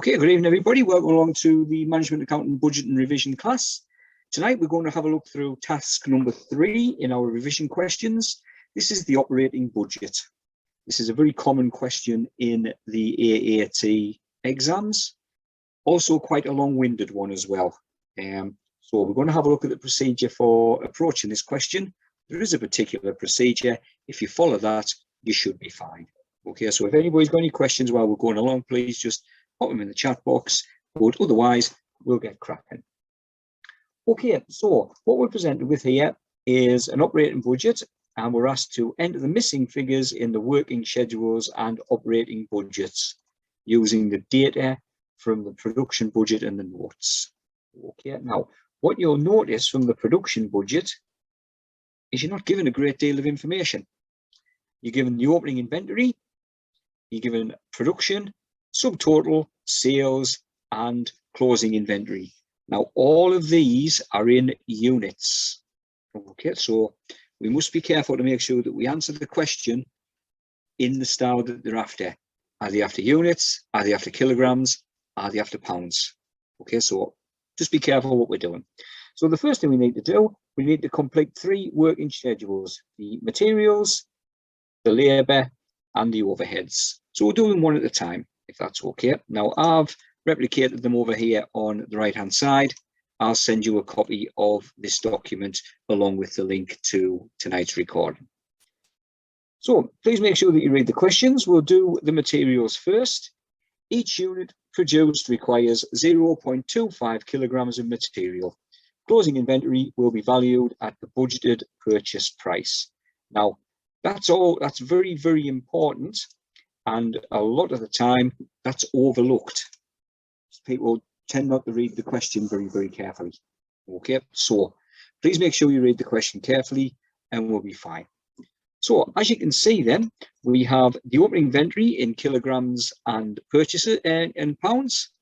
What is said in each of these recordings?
Okay, good evening, everybody. Welcome along to the Management Accounting Budget and Revision class. Tonight, we're going to have a look through task number 3 in our revision questions. This is the operating budget. This is a very common question in the AAT exams. Also quite a long-winded one as well. So we're going to have a look at the procedure for approaching this question. There is a particular procedure. If you follow that, you should be fine. Okay, so if anybody's got any questions while we're going along, please just pop them in the chat box, but otherwise we'll get cracking. Okay, so what we're presented with here is an operating budget, and we're asked to enter the missing figures in the working schedules and operating budgets using the data from the production budget and the notes. Okay, now what you'll notice from the production budget is you're not given a great deal of information. You're given the opening inventory, you're given production, subtotal, sales, and closing inventory. Now, all of these are in units. Okay, so we must be careful to make sure that we answer the question in the style that they're after. Are they after units? Are they after kilograms? Are they after pounds? Okay, so just be careful what we're doing. So the first thing we need to do, we need to complete 3 working schedules: the materials, the labour, and the overheads. So we're doing one at a time, if that's okay. Now, I've replicated them over here on the right hand side. I'll send you a copy of this document along with the link to tonight's recording. So please make sure that you read the questions. We'll do the materials first. Each unit produced requires 0.25 kilograms of material. Closing inventory will be valued at the budgeted purchase price. Now, that's very, very important. And a lot of the time, that's overlooked. People tend not to read the question very, very carefully. Okay, so please make sure you read the question carefully and we'll be fine. So as you can see then, we have the opening inventory in kilograms and purchases and pounds,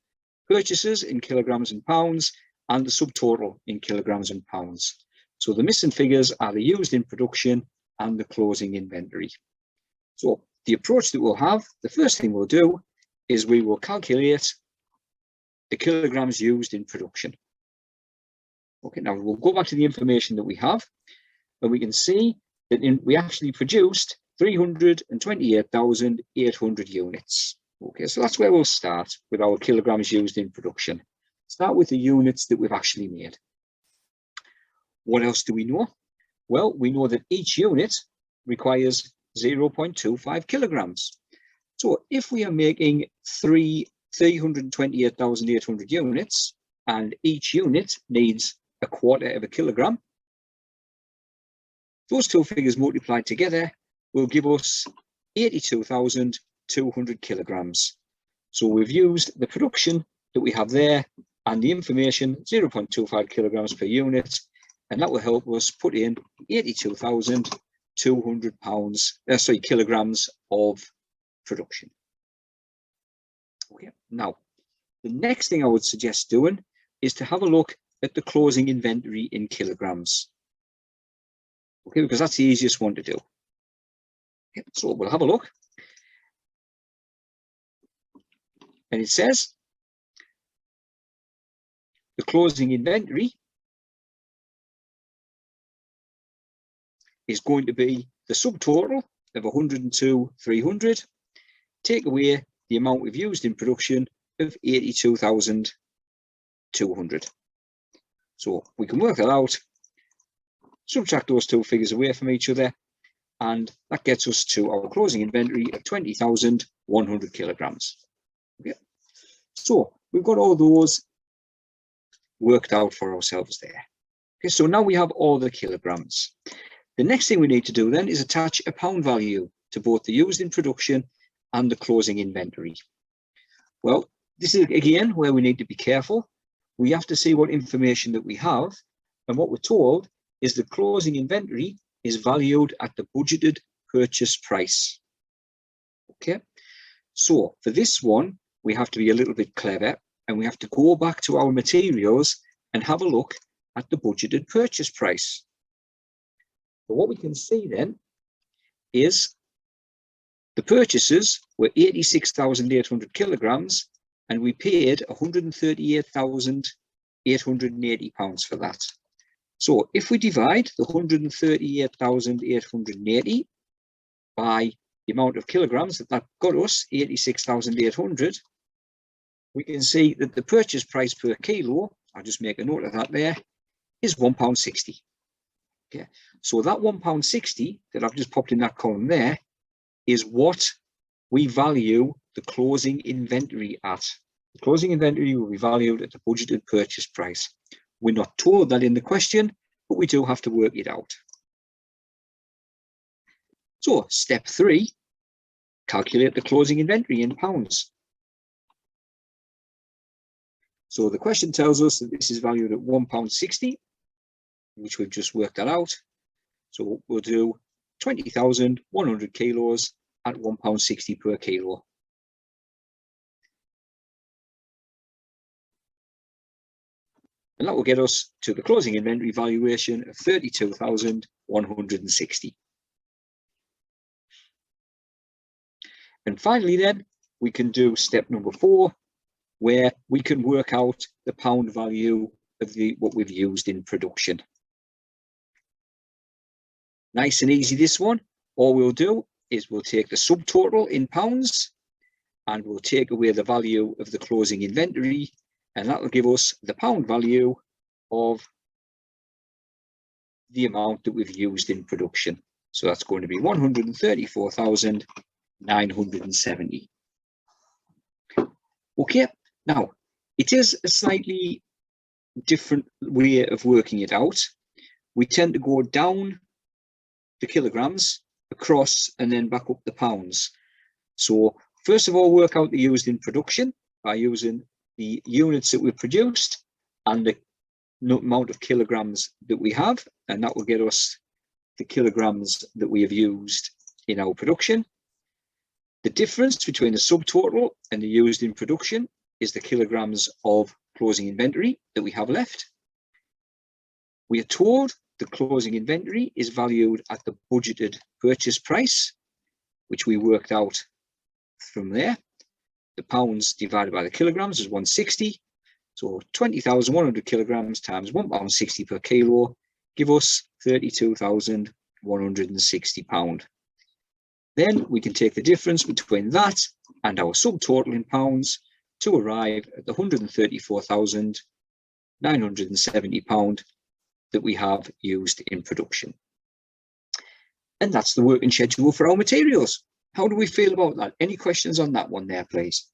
purchases in kilograms and pounds, and the subtotal in kilograms and pounds. So the missing figures are the used in production and the closing inventory. So the approach that we'll have, the first thing we'll do is we will calculate the kilograms used in production. Okay, now we'll go back to the information that we have, and we can see that we actually produced 328,800 units. Okay, so that's where we'll start with our kilograms used in production. Start with the units that we've actually made. What else do we know? Well, we know that each unit requires 0.25 kilograms. So if we are making 328,800 units and each unit needs 1/4 of a kilogram, those two figures multiplied together will give us 82,200 kilograms. So we've used the production that we have there and the information 0.25 kilograms per unit, and that will help us put in 82,200 kilograms of production. Okay, now the next thing I would suggest doing is to have a look at the closing inventory in kilograms. Okay, because that's the easiest one to do. Okay, so we'll have a look. And it says the closing inventory is going to be the subtotal of 102,300, take away the amount we've used in production of 82,200. So we can work that out, subtract those two figures away from each other, and that gets us to our closing inventory of 20,100 kilograms. Okay. So we've got all those worked out for ourselves there. Okay, so now we have all the kilograms. The next thing we need to do then is attach a pound value to both the used in production and the closing inventory. Well, this is again where we need to be careful. We have to see what information that we have, and what we're told is the closing inventory is valued at the budgeted purchase price. Okay, so for this one, we have to be a little bit clever, and we have to go back to our materials and have a look at the budgeted purchase price. So what we can see then is the purchases were 86,800 kilograms and we paid £138,880 for that. So if we divide the 138,880 by the amount of kilograms that got us, 86,800, we can see that the purchase price per kilo, I'll just make a note of that there, is £1.60. Okay, so that £1.60 that I've just popped in that column there is what we value the closing inventory at. The closing inventory will be valued at the budgeted purchase price. We're not told that in the question, but we do have to work it out. So step 3, calculate the closing inventory in pounds. So the question tells us that this is valued at £1.60, which we've just worked that out. So we'll do 20,100 kilos at £1.60 per kilo. And that will get us to the closing inventory valuation of 32,160. And finally then, we can do step number 4, where we can work out the pound value of what we've used in production. Nice and easy, this one. All we'll do is we'll take the subtotal in pounds and we'll take away the value of the closing inventory, and that will give us the pound value of the amount that we've used in production. So that's going to be 134,970. Okay, now it is a slightly different way of working it out. We tend to go down the kilograms, across, and then back up the pounds. So first of all, work out the used in production by using the units that we produced and the amount of kilograms that we have, and that will get us the kilograms that we have used in our production. The difference between the subtotal and the used in production is the kilograms of closing inventory that we have left. We are told the closing inventory is valued at the budgeted purchase price, which we worked out from there. The pounds divided by the kilograms is 160. So 20,100 kilograms times £1.60 per kilo give us £32,160. Then we can take the difference between that and our subtotal in pounds to arrive at the £134,970 that we have used in production. And that's the working schedule for our materials. How do we feel about that? Any questions on that one there, please?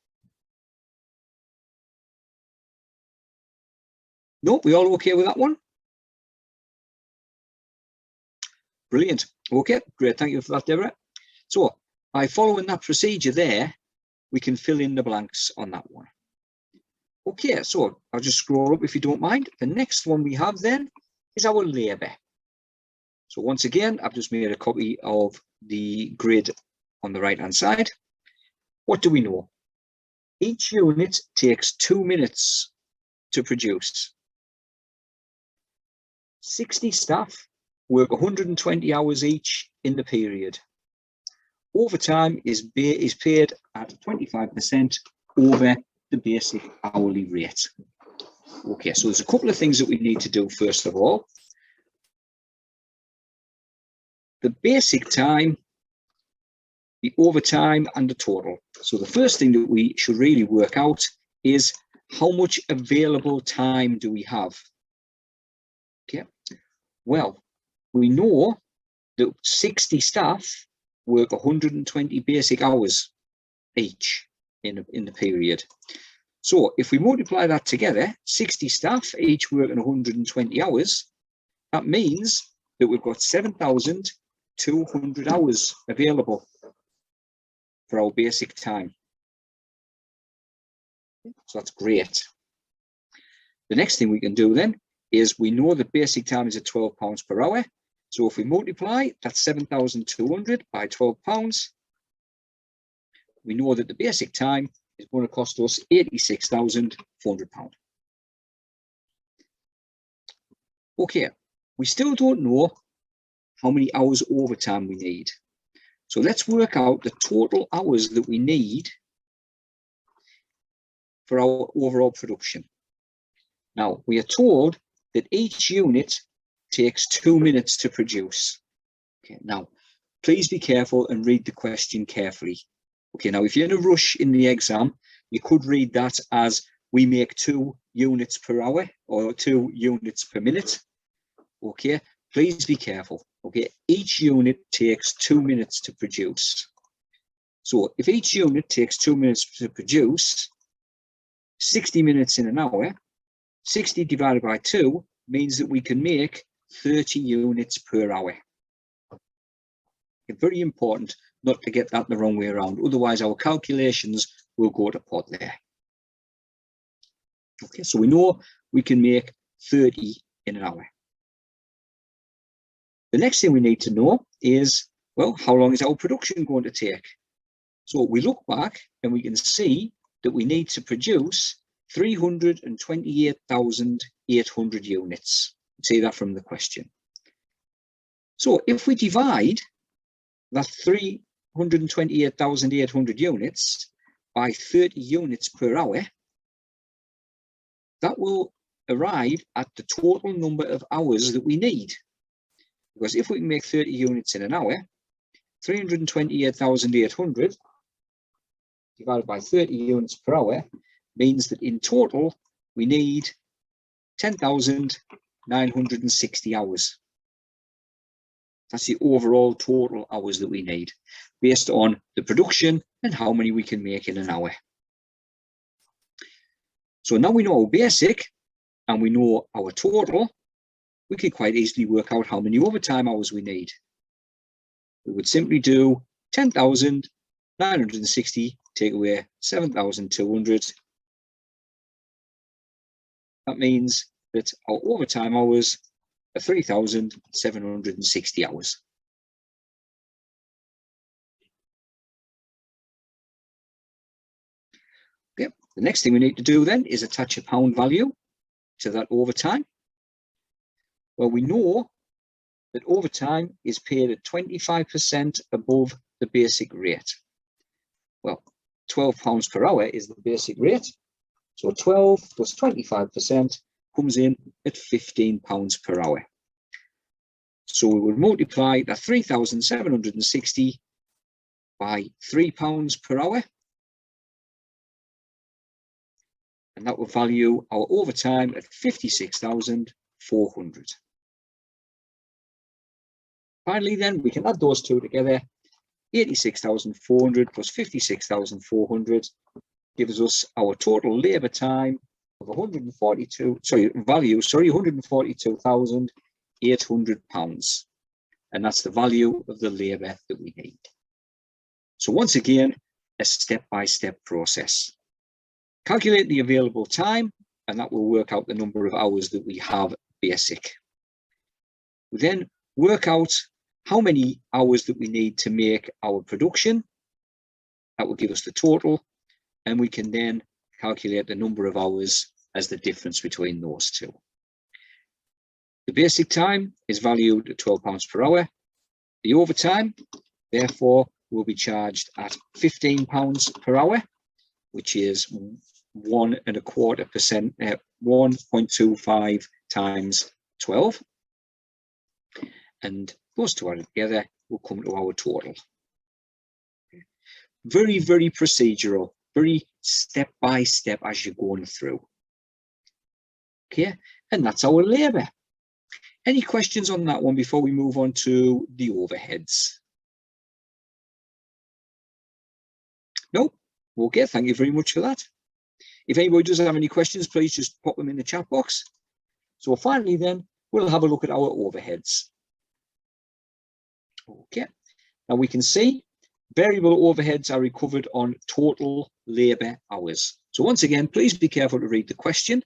No, we all okay with that one? Brilliant. Okay, great. Thank you for that, Deborah. So by following that procedure there, we can fill in the blanks on that one. Okay, so I'll just scroll up if you don't mind. The next one we have then is our labour. So once again, I've just made a copy of the grid on the right hand side. What do we know? Each unit takes 2 minutes to produce. 60 staff work 120 hours each in the period. Overtime is paid at 25% over the basic hourly rate. Okay, so there's a couple of things that we need to do first of all. The basic time, the overtime, and the total. So the first thing that we should really work out is how much available time do we have? Okay, well, we know that 60 staff work 120 basic hours each in the period. So if we multiply that together, 60 staff each working 120 hours, that means that we've got 7,200 hours available for our basic time. So that's great. The next thing we can do then is we know that basic time is at £12 per hour. So if we multiply that 7,200 by £12, we know that the basic time is going to cost us £86,400. Okay, we still don't know how many hours overtime we need. So let's work out the total hours that we need for our overall production. Now, we are told that each unit takes 2 minutes to produce. Okay, now, please be careful and read the question carefully. Okay, now, if you're in a rush in the exam, you could read that as we make 2 units per hour or 2 units per minute. Okay, please be careful. Okay, each unit takes 2 minutes to produce. So if each unit takes 2 minutes to produce, 60 minutes in an hour, 60 divided by 2 means that we can make 30 units per hour. It's very important not to get that the wrong way around. Otherwise, our calculations will go to pot there. Okay, so we know we can make 30 in an hour. The next thing we need to know is, well, how long is our production going to take? So we look back and we can see that we need to produce 328,800 units. See that from the question. So if we divide that 328,800 units by 30 units per hour, that will arrive at the total number of hours that we need. Because if we can make 30 units in an hour, 328,800 divided by 30 units per hour means that in total we need 10,960 hours. That's the overall total hours that we need based on the production and how many we can make in an hour. So now we know our basic and we know our total, we can quite easily work out how many overtime hours we need. We would simply do 10,960 take away 7,200. That means that our overtime hours are 3,760 hours. Okay, the next thing we need to do then is attach a pound value to that overtime. Well, we know that overtime is paid at 25% above the basic rate. Well, £12 per hour is the basic rate. So 12 plus 25% comes in at £15 per hour. So we will multiply that 3,760 by £3 per hour. And that will value our overtime at 56,400. Finally, then we can add those two together. 86,400 plus 56,400 gives us our total labour time of £142,800, and that's the value of the labour that we need. So once again, a step-by-step process. Calculate the available time, and that will work out the number of hours that we have basic. We then work out how many hours that we need to make our production. That will give us the total, and we can then calculate the number of hours as the difference between those two. The basic time is valued at £12 per hour. The overtime, therefore, will be charged at £15 per hour, which is 1.25%, 1.25 times 12. And those two added together will come to our total. Very, very procedural, very step by step as you're going through. Okay, and that's our labour. Any questions on that one before we move on to the overheads? No? Okay, thank you very much for that. If anybody does have any questions, please just pop them in the chat box. So finally then, we'll have a look at our overheads. Okay, now we can see variable overheads are recovered on total labour hours. So once again, please be careful to read the question.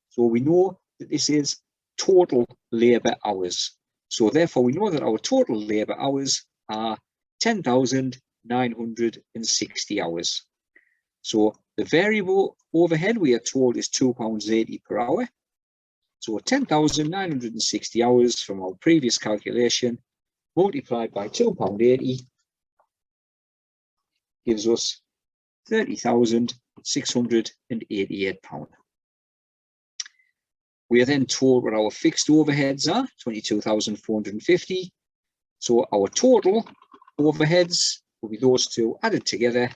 So we know that this is total labour hours. So therefore we know that our total labour hours are 10,960 hours. So the variable overhead we are told is £2.80 per hour. So 10,960 hours from our previous calculation multiplied by £2.80 gives us £30,688. We are then told what our fixed overheads are, 22,450. So our total overheads will be those two added together,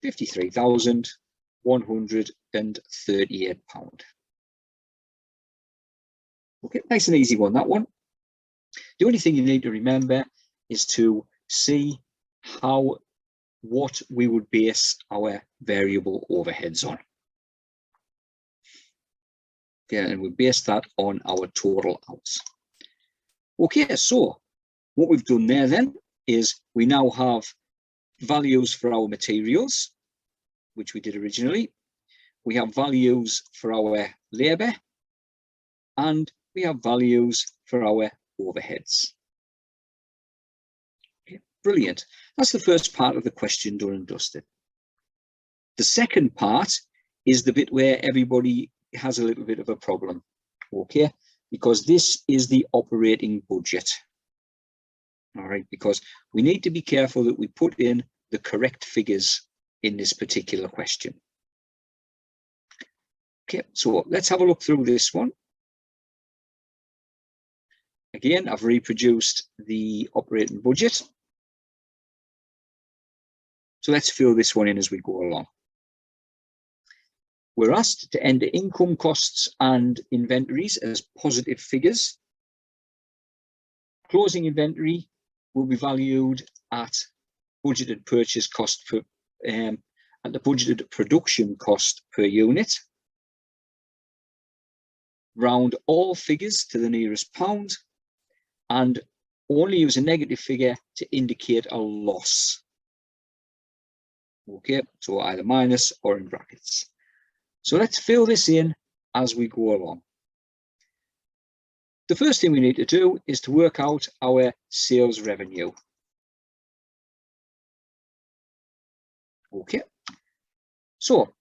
£53,138. Okay, nice and easy one, that one. The only thing you need to remember is to see what we would base our variable overheads on. Okay, and we base that on our total hours. Okay, so what we've done there then is we now have values for our materials, which we did originally. We have values for our labour, and we have values for our overheads. Okay, brilliant. That's the first part of the question done and dusted. The second part is the bit where everybody has a little bit of a problem, okay, because this is the operating budget. All right, because we need to be careful that we put in the correct figures in this particular question. Okay, so let's have a look through this one. Again, I've reproduced the operating budget. So let's fill this one in as we go along. We're asked to enter income, costs and inventories as positive figures. Closing inventory will be valued at budgeted purchase cost per at the budgeted production cost per unit. Round all figures to the nearest pound and only use a negative figure to indicate a loss. Okay, so either minus or in brackets. So let's fill this in as we go along. The first thing we need to do is to work out our sales revenue. Okay, so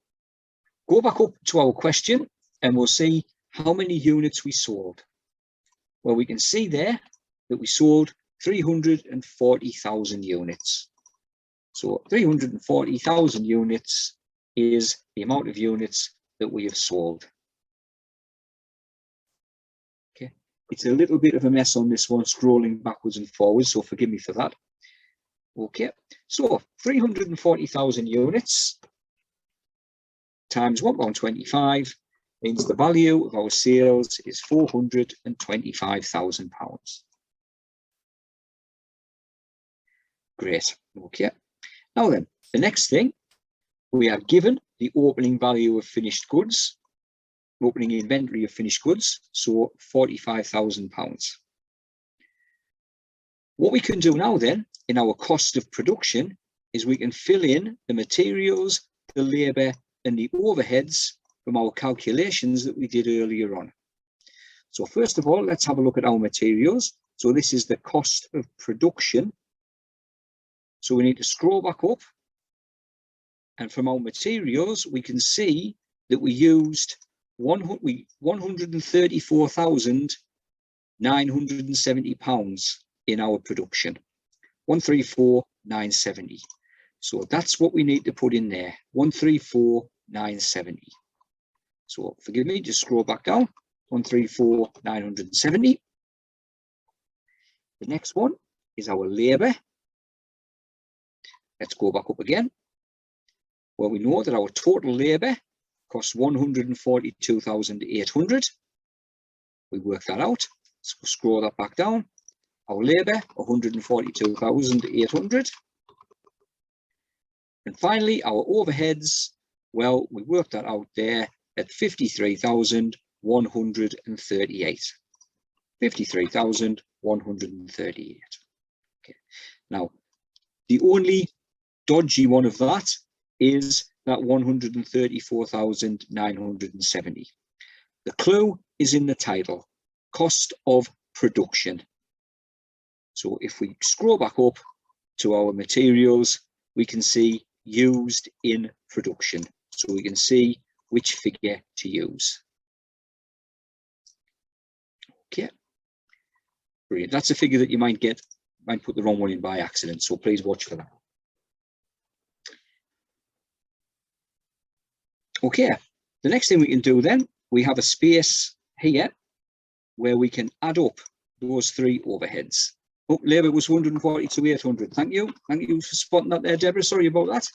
go back up to our question and we'll see how many units we sold. Well, we can see there that we sold 340,000 units. So 340,000 units is the amount of units that we have sold. Okay, it's a little bit of a mess on this one, scrolling backwards and forwards, so forgive me for that. Okay, so 340,000 units times £1.25 means the value of our sales is £425,000. Great. Okay, now then, the next thing, we are given the opening value of finished goods, opening inventory of finished goods, so £45,000. What we can do now then, in our cost of production, is we can fill in the materials, the labour and the overheads from our calculations that we did earlier on. So first of all, let's have a look at our materials. So this is the cost of production. So we need to scroll back up. And from our materials, we can see that we used £134,970 in our production. 134,970. So that's what we need to put in there. 134,970. So forgive me, just scroll back down. 134,970. The next one is our labour. Let's go back up again. Well, we know that our total labour costs 142,800. We work that out. So scroll that back down. Our labour, 142,800. And finally, our overheads, well, we worked that out there at 53,138. 53,138. Okay. Now, the only dodgy one of that is that 134,970. The clue is in the title, cost of production. So if we scroll back up to our materials, we can see used in production. So we can see which figure to use. Okay. Brilliant. That's a figure that you might put the wrong one in by accident. So please watch for that. Okay, the next thing we can do then, we have a space here where we can add up those three overheads. Oh, labour was 142,800. Thank you. Thank you for spotting that there, Deborah. Sorry about that.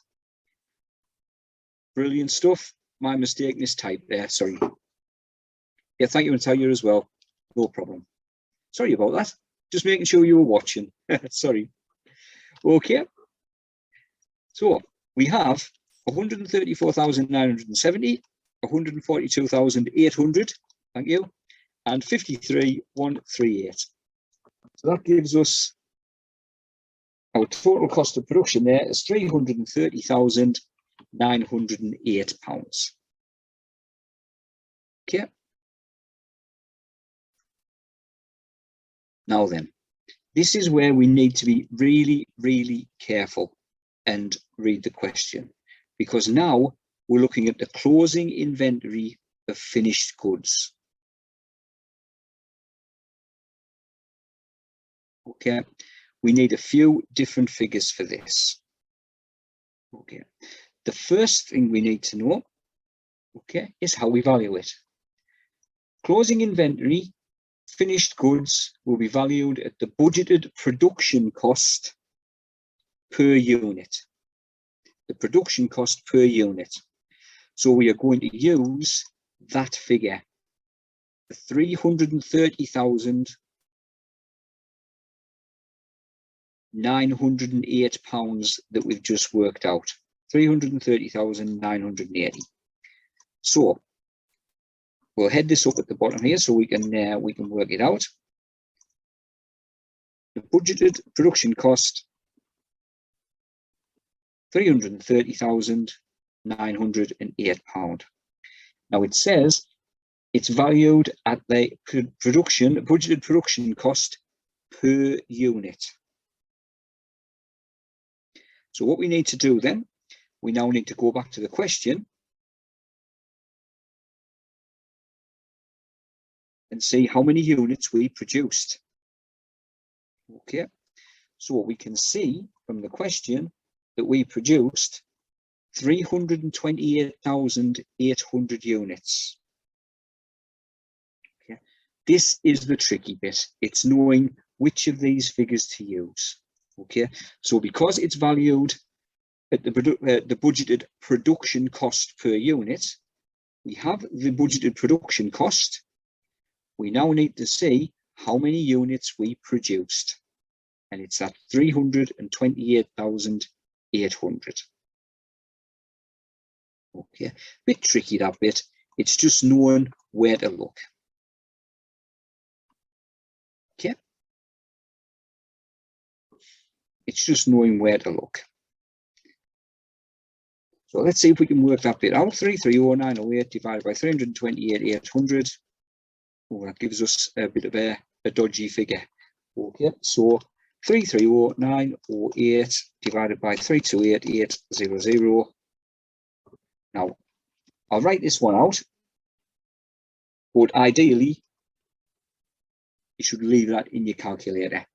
Brilliant stuff. My mistake in this type there. Sorry. Yeah, thank you, and tell you as well. No problem. Sorry about that. Just making sure you were watching. Sorry. Okay. So we have 134,970, 142,800. Thank you. And 53,138. So that gives us our total cost of production there is £330,908. Okay. Now then, this is where we need to be really, really careful and read the question, because now we're looking at the closing inventory of finished goods. Okay, we need a few different figures for this. Okay, the first thing we need to know, okay, is how we value it. Closing inventory finished goods will be valued at the budgeted production cost per unit. The production cost per unit. So we are going to use that figure, the £330,908 that we've just worked out. 330,980. So we'll head this up at the bottom here so we can work it out. The budgeted production cost, £330,908. Now it says it's valued at the budgeted production cost per unit. So what we need to do then, we now need to go back to the question and see how many units we produced. Okay, so we can see from the question that we produced 328,800 units. Okay, this is the tricky bit. It's knowing which of these figures to use. Okay, so because it's valued at the budgeted production cost per unit, we have the budgeted production cost. We now need to see how many units we produced, and it's at 328,800. Okay, bit tricky that bit. It's just knowing where to look. Okay, it's just knowing where to look. So let's see if we can work that bit out. 330,908 divided by 328,800. Oh, that gives us a bit of a dodgy figure. Okay, so 330,908 divided by 328,800. Now, I'll write this one out, but ideally, you should leave that in your calculator.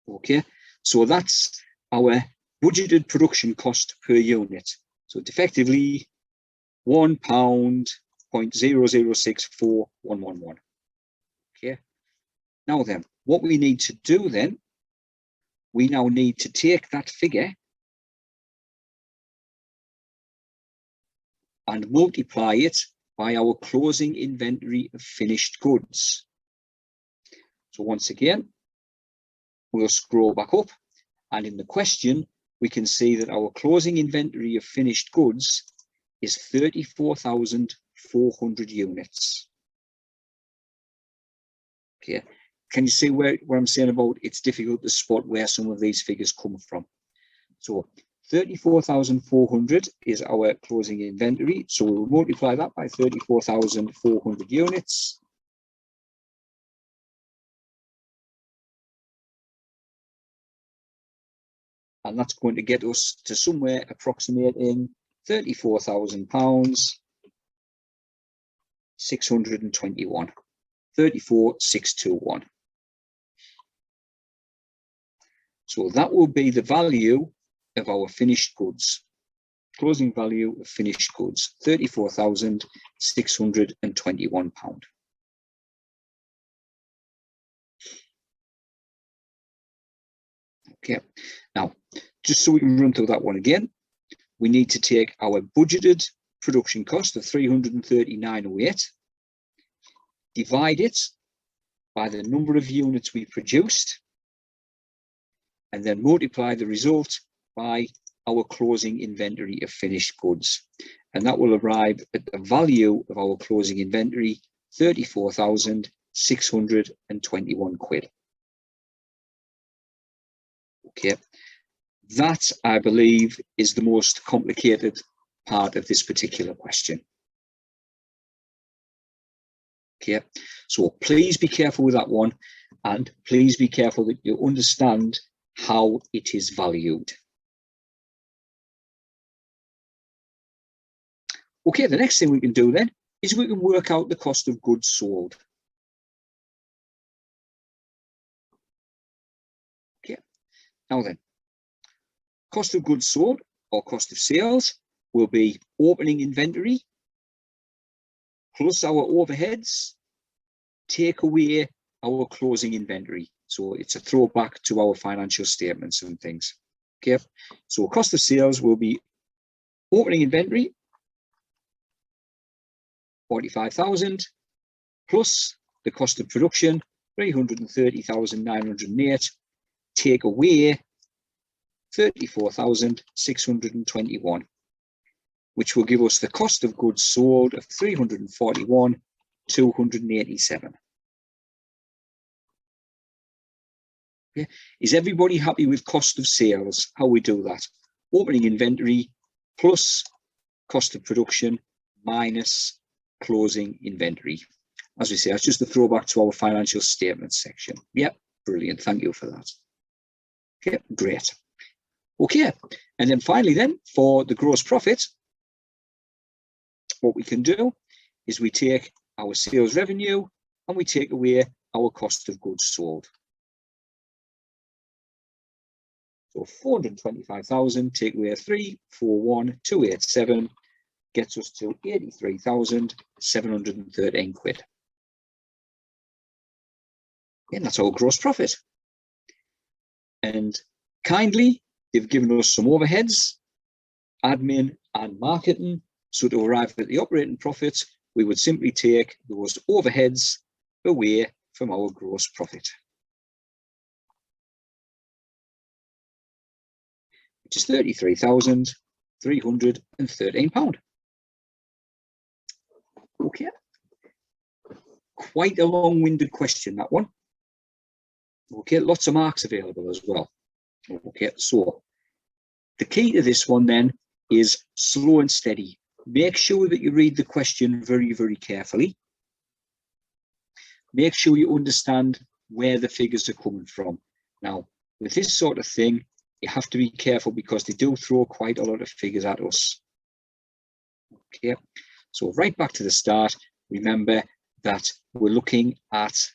Okay, so that's our budgeted production cost per unit. So it's effectively £1.0064111. Okay, now then, what we need to do then, we now need to take that figure and multiply it by our closing inventory of finished goods. So once again, we'll scroll back up, and in the question, we can see that our closing inventory of finished goods is 34,400 units. Okay, can you see where I'm saying about it's difficult to spot where some of these figures come from? So 34,400 is our closing inventory. So we'll multiply that by 34,400 units. And that's going to get us to somewhere approximating £34,000, 621, 34,621. So that will be the value of our finished goods. closing value of finished goods, £34,621. Okay, now, just so we can run through that one again, we need to take our budgeted production cost of 339.08, divide it by the number of units we produced, and then multiply the result by our closing inventory of finished goods. And that will arrive at the value of our closing inventory, £34,621. Okay, that, I believe, is the most complicated part of this particular question. Okay, so please be careful with that one, and please be careful that you understand how it is valued. Okay, the next thing we can do then is we can work out the cost of goods sold. Okay, now then, cost of goods sold or cost of sales will be opening inventory plus our overheads, take away our closing inventory. So it's a throwback to our financial statements and things. Okay, so cost of sales will be opening inventory, 45,000, plus the cost of production, 330,908, take away 34,621, which will give us the cost of goods sold of 341,287. Okay. Is everybody happy with cost of sales? How we do that? Opening inventory plus cost of production minus closing inventory. As we say, that's just a throwback to our financial statements section. Yep, brilliant. Thank you for that. Okay, great. Okay, and then finally then, for the gross profit, what we can do is we take our sales revenue and we take away our cost of goods sold. So 425,000, take away 341,287, gets us to 83,713 quid. And that's our gross profit. And kindly, they've given us some overheads, admin and marketing. So to arrive at the operating profits, we would simply take those overheads away from our gross profit, which is £33,313. Okay, quite a long-winded question, that one. Okay, lots of marks available as well. Okay, so the key to this one then is slow and steady. Make sure that you read the question very, very carefully. Make sure you understand where the figures are coming from. Now, with this sort of thing, you have to be careful because they do throw quite a lot of figures at us. Okay, so right back to the start, remember that we're looking at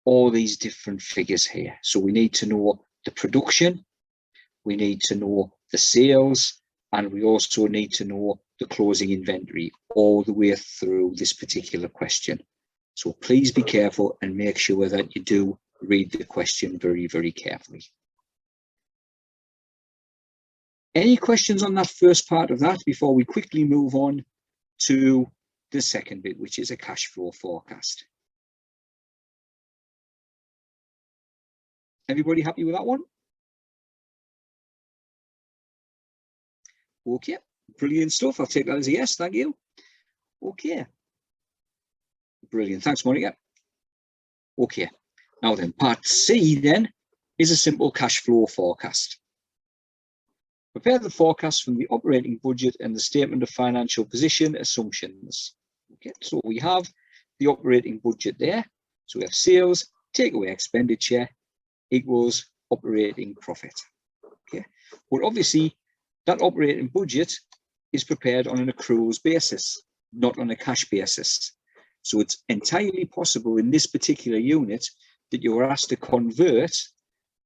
all these different figures here. So we need to know the production, we need to know the sales, and we also need to know the closing inventory all the way through this particular question. So please be careful and make sure that you do read the question very, very carefully. Any questions on that first part of that before we quickly move on to the second bit, which is a cash flow forecast? Everybody happy with that one? Okay, brilliant stuff. I'll take that as a yes, thank you. Okay, brilliant. Thanks, Monica. Okay, now then, part C then is a simple cash flow forecast. Prepare the forecast from the operating budget and the statement of financial position assumptions. Okay, so we have the operating budget there. So we have sales, take away expenditure, equals operating profit. Okay, but obviously that operating budget is prepared on an accruals basis, not on a cash basis. So it's entirely possible in this particular unit that you are asked to convert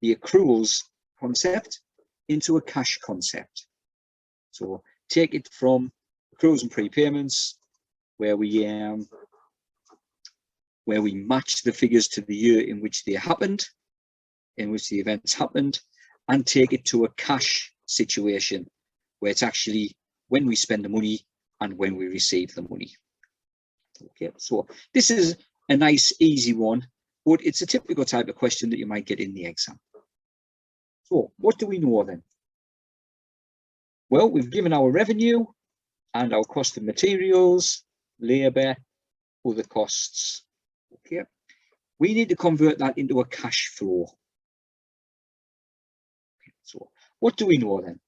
the accruals concept into a cash concept. So take it from accruals and prepayments, where we match the figures to the year in which they happened, in which the events happened, and take it to a cash situation where it's actually when we spend the money and when we receive the money. Okay, so this is a nice, easy one, but it's a typical type of question that you might get in the exam. So what do we know then? Well, we've given our revenue and our cost of materials, labour, other costs. Okay, we need to convert that into a cash flow. Okay, so what do we know then?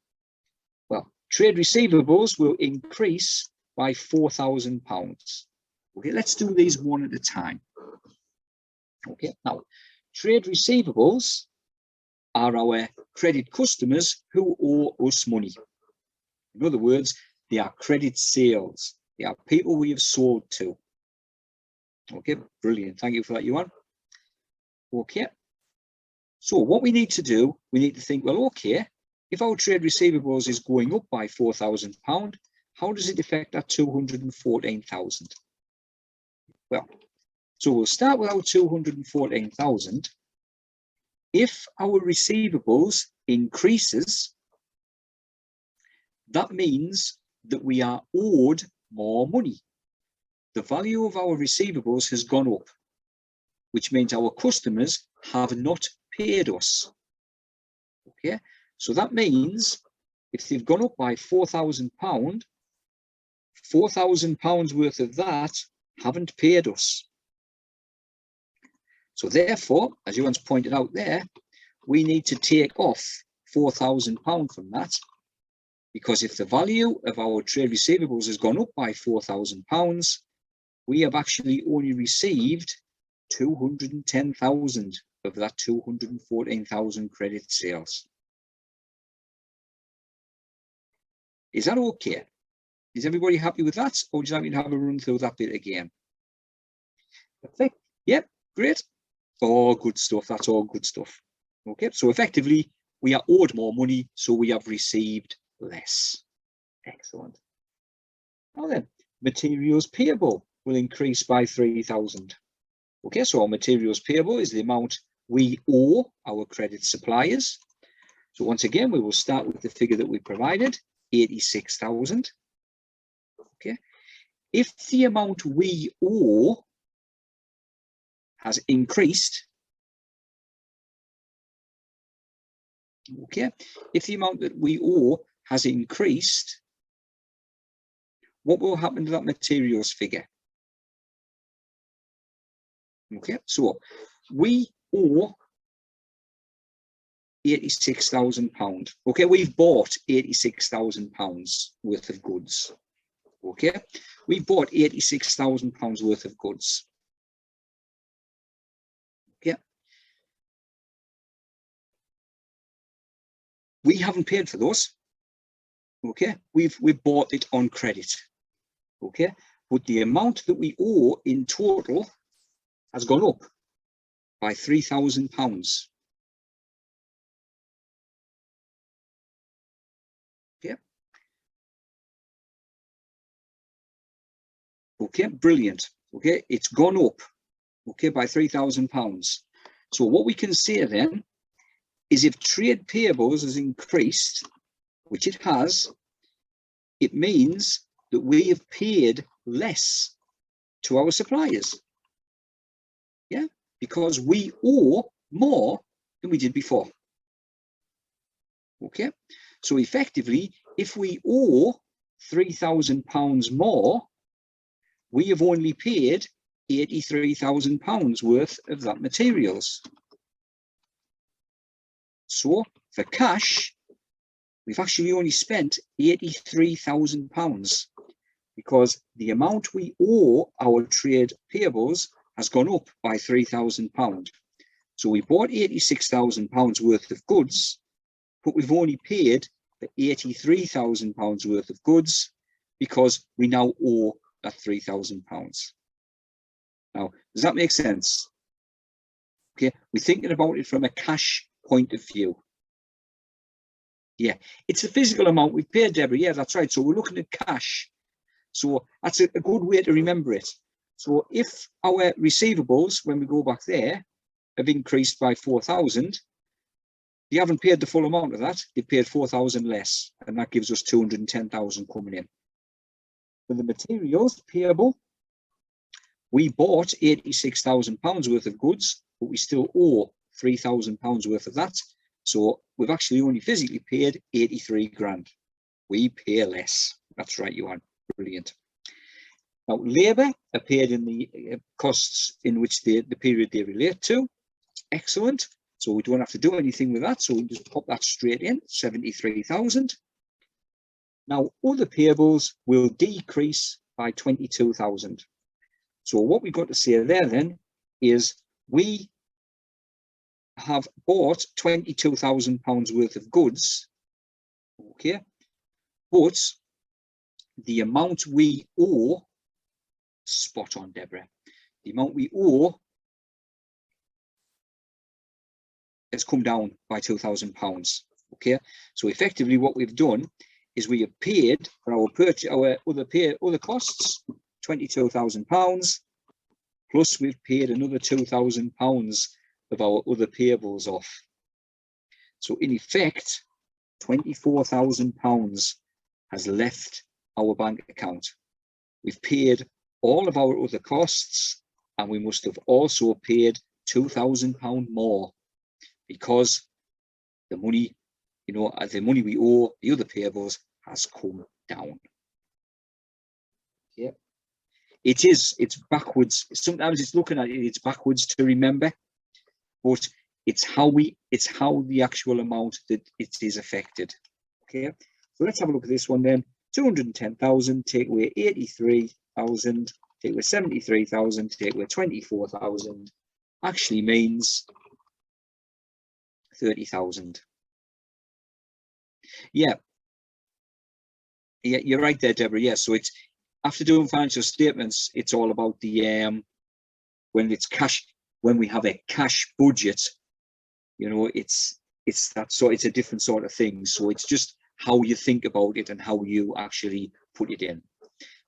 Well, trade receivables will increase by £4,000. Okay, let's do these one at a time. Okay, now trade receivables are our credit customers who owe us money. In other words, they are credit sales. They are people we have sold to. Okay, brilliant. Thank you for that, Yuan. Okay, so what we need to do, we need to think, well, okay, if our trade receivables is going up by £4,000, how does it affect that 214,000? Well, so we'll start with our 214,000. If our receivables increases, that means that we are owed more money. The value of our receivables has gone up, which means our customers have not paid us. Okay, so that means if they've gone up by £4,000, £4,000 worth of that haven't paid us. So therefore, as Johan's pointed out there, we need to take off £4,000 from that, because if the value of our trade receivables has gone up by £4,000, we have actually only received 210,000 of that 214,000 credit sales. Is that okay? Is everybody happy with that? Or would you like me to have a run through that bit again? Perfect. Yep, great. All good stuff. That's all good stuff. Okay, so effectively, we are owed more money, so we have received less. Excellent. Now then, materials payable will increase by 3,000. Okay, so our materials payable is the amount we owe our credit suppliers. So once again, we will start with the figure that we provided, 86,000. Okay, if the amount we owe has increased, okay, if the amount that we owe has increased, what will happen to that materials figure? Okay, so we owe £86,000. Okay, we've bought £86,000 worth of goods. Okay, we bought £86,000 worth of goods. Okay, we haven't paid for those. Okay, we've bought it on credit. Okay, but the amount that we owe in total has gone up by £3,000. Okay. Okay, brilliant. Okay, it's gone up, okay, by £3,000. So what we can say then is if trade payables has increased, which it has, it means that we have paid less to our suppliers. Yeah, because we owe more than we did before. Okay, so effectively, if we owe £3,000 more, we have only paid £83,000 worth of that materials. So for cash, we've actually only spent £83,000 because the amount we owe our trade payables has gone up by £3,000. So we bought £86,000 worth of goods, but we've only paid the £83,000 worth of goods because we now owe that £3,000. Now, does that make sense? Okay, we're thinking about it from a cash point of view. Yeah, it's the physical amount we've paid, Deborah. Yeah, that's right. So we're looking at cash. So that's a good way to remember it. So if our receivables, when we go back there, have increased by 4,000, you haven't paid the full amount of that. You paid 4,000 less, and that gives us 210,000 coming in. For the materials payable, we bought £86,000 worth of goods, but we still owe £3,000 worth of that. So we've actually only physically paid 83 grand. We pay less. That's right, Johan. Brilliant. Now, labour are paid in the costs in which the period they relate to. Excellent. So we don't have to do anything with that. So we just pop that straight in, 73,000. Now, other payables will decrease by 22,000. So what we've got to say there then is we have bought £22,000 worth of goods, okay, but the amount we owe, spot on, Deborah, the amount we owe has come down by £2,000, okay. So effectively what we've done is we have paid for our purchase, our other costs, £22,000, plus we've paid another £2,000 of our other payables off. So in effect, £24,000 has left our bank account. We've paid all of our other costs, and we must have also paid £2,000 more because the money, you know, the money we owe, the other payables, has come down. Yeah. It's backwards. Sometimes it's looking at it, it's backwards to remember, but it's how the actual amount that it is affected. Okay, so let's have a look at this one then. 210,000, take away 83,000, take away 73,000, take away 24,000, actually means 30,000. Yeah, you're right there, Deborah. Yeah, so it's after doing financial statements, it's all about the when it's cash, when we have a cash budget, you know, it's that, so it's a different sort of thing. So it's just how you think about it and how you actually put it in.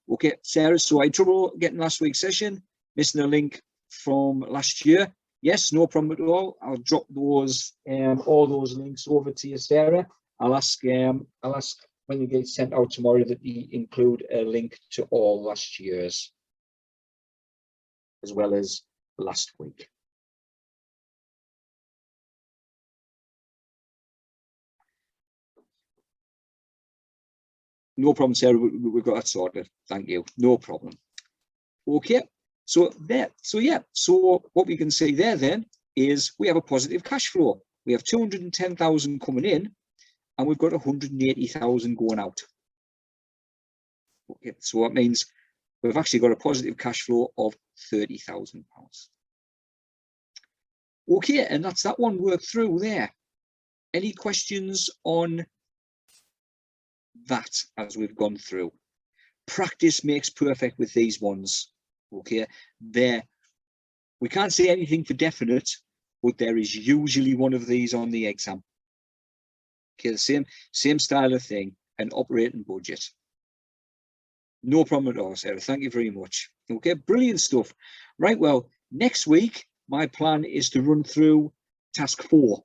Okay, Sarah, so I had trouble getting last week's session, missing a link from last year. Yes, no problem at all. I'll drop those all those links over to you, Sarah. I'll ask when you get sent out tomorrow that you include a link to all last year's as well as last week. No problem, Sarah. We've got that sorted. Thank you. No problem. Okay. So what we can see there then is we have a positive cash flow. We have 210,000 coming in, and we've got 180,000 going out. Okay, so that means we've actually got a positive cash flow of £30,000. Okay, and that's that one worked through there. Any questions on that as we've gone through? Practice makes perfect with these ones. Okay, there we can't say anything for definite, but there is usually one of these on the exam. Okay, the same style of thing, an operating budget. No problem at all, Sarah. Thank you very much. Okay, brilliant stuff. Right, well, next week my plan is to run through task 4,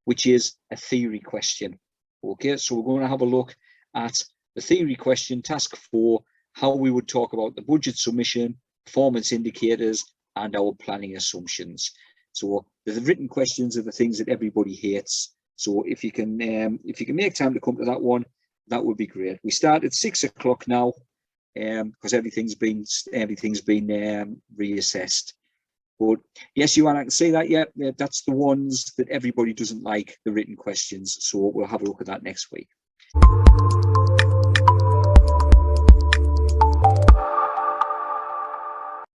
which is a theory question. Okay, so we're going to have a look at the theory question, task 4, how we would talk about the budget submission, performance indicators, and our planning assumptions. So the written questions are the things that everybody hates. So if you can make time to come to that one, that would be great. We start at 6 o'clock now, because everything's been reassessed. But yes, Johan, I can see that. Yeah, that's the ones that everybody doesn't like, the written questions. So we'll have a look at that next week.